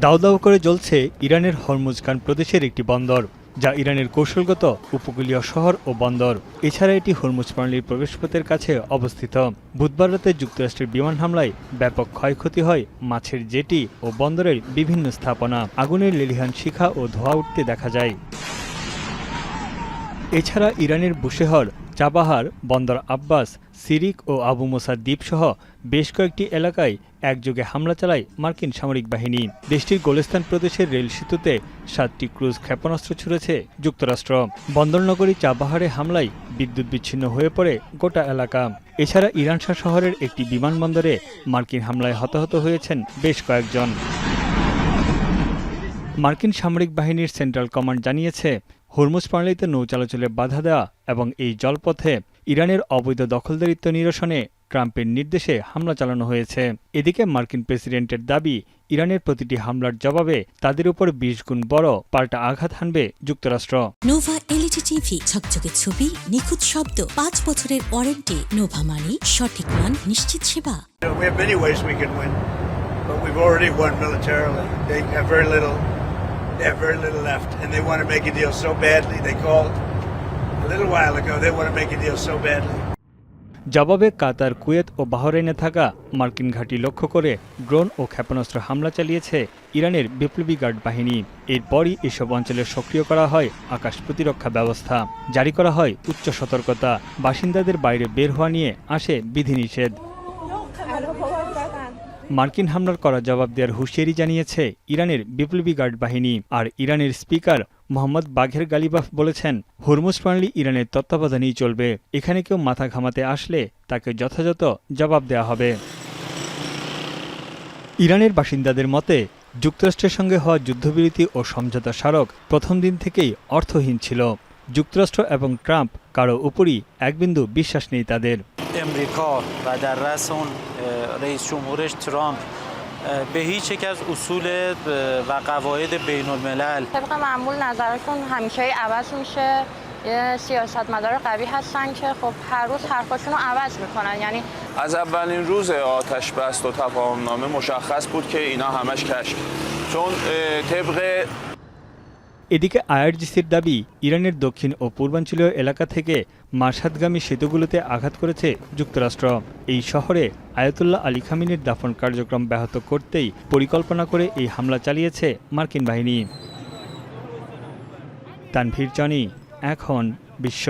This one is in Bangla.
দাউ দাউ করে জ্বলছে ইরানের হরমুজগান প্রদেশের একটি বন্দর, যা ইরানের কৌশলগত উপকূলীয় শহর ও বন্দর। এছাড়া এটি হরমুজ প্রণালীর প্রবেশপথের কাছে অবস্থিত। বুধবার রাতে যুক্তরাষ্ট্রের বিমান হামলায় ব্যাপক ক্ষয়ক্ষতি হয় মাছের জেটি ও বন্দরের বিভিন্ন স্থাপনা। আগুনের লেলিহান শিখা ও ধোঁয়া উঠতে দেখা যায়। এছাড়া ইরানের বুশেহর, চাবাহার, বন্দর আব্বাস, সিরিক ও আবু মুসা দ্বীপসহ বেশ কয়েকটি এলাকায় একযোগে হামলা চালায় মার্কিন সামরিক বাহিনী। দেশটির গোলেস্তান প্রদেশের রেল সেতুতে 7টি ক্রুজ ক্ষেপণাস্ত্র ছুড়েছে যুক্তরাষ্ট্র। বন্দরনগরী চাবাহারে হামলায় বিদ্যুৎ বিচ্ছিন্ন হয়ে পড়ে গোটা এলাকা। এছাড়া ইরান শাহ শহরের একটি বিমানবন্দরে মার্কিন হামলায় হতাহত হয়েছেন বেশ কয়েকজন। মার্কিন সামরিক বাহিনীর সেন্ট্রাল কমান্ড জানিয়েছে, হরমুজ প্রণালীতে নৌ চলাচলে বাধা দেওয়া এবং এই জলপথে ইরানের অবৈধ দখলদারিত্ব নিরসনে ট্রাম্পের নির্দেশে হামলা চালানো হয়েছে। এদিকে মার্কিন প্রেসিডেন্টের দাবি, ইরানের প্রতিটি হামলার জবাবে তাদের উপর 20 গুণ বড় পাল্টা আঘাত হানবে যুক্তরাষ্ট্র। নোভা এলইডি টিভি, ঝকঝকে ছবি, নিখুঁত শব্দ, 5 বছরের ওয়ারেন্টি। নোভা মানে সঠিক মান, নিশ্চিত সেবা। We have many ways we can win, but we've already won militarily. They have very little left, and they want to make a deal so badly. They called a little while ago. They want to make a deal so badly. জবাবে কাতার, কুয়েত ও বাহরাইনে থাকা মার্কিন ঘাঁটি লক্ষ্য করে ড্রোন ও ক্ষেপণাস্ত্র হামলা চালিয়েছে ইরানের বিপ্লবী গার্ড বাহিনী। এরপরই এসব অঞ্চলে সক্রিয় করা হয় আকাশ প্রতিরক্ষা ব্যবস্থা, জারি করা হয় উচ্চ সতর্কতা। বাসিন্দাদের বাইরে বের হওয়া নিয়ে আসে বিধিনিষেধ। মার্কিন হামলার করা জবাব দেওয়ার হুঁশিয়ারি জানিয়েছে ইরানের বিপ্লবী গার্ড বাহিনী। আর ইরানের স্পিকার মোহাম্মদ বাঘের গালিবাফ বলেছেন, হরমুজ প্রণালী ইরানের তত্ত্বাবধানেই চলবে। এখানে কেউ মাথা ঘামাতে আসলে তাকে যথাযথ জবাব দেওয়া হবে। ইরানের বাসিন্দাদের মতে, যুক্তরাষ্ট্রের সঙ্গে হওয়া যুদ্ধবিরতি ও সমঝোতা স্মারক প্রথম দিন থেকেই অর্থহীন ছিল। যুক্তরাষ্ট্র এবং ট্রাম্প কারো উপরই এক বিন্দু বিশ্বাস নেই তাদের। امریکا و در رأس اون رئیس جمهورش ترامپ به هیچ یک از اصول و قواعد بین الملل طبق معمول نظرشون همیشه عوض میشه. یه سیاستمدار قوی هستن که خب هر روز حرفاشون رو عوض میکنن. یعنی از اولین روز آتش بست و تفاهمنامه مشخص بود که اینا همش کشک، چون طبق এদিকে আইআরজিসির দাবি, ইরানের দক্ষিণ ও পূর্বাঞ্চলীয় এলাকা থেকে মাশহাদগামী সেতুগুলোতে আঘাত করেছে যুক্তরাষ্ট্র। এই শহরে আয়াতুল্লাহ আলী খামেনির দাফন কার্যক্রম ব্যাহত করতেই পরিকল্পনা করে এই হামলা চালিয়েছে মার্কিন বাহিনী। তানভীর জনি, এখন বিশ্ব।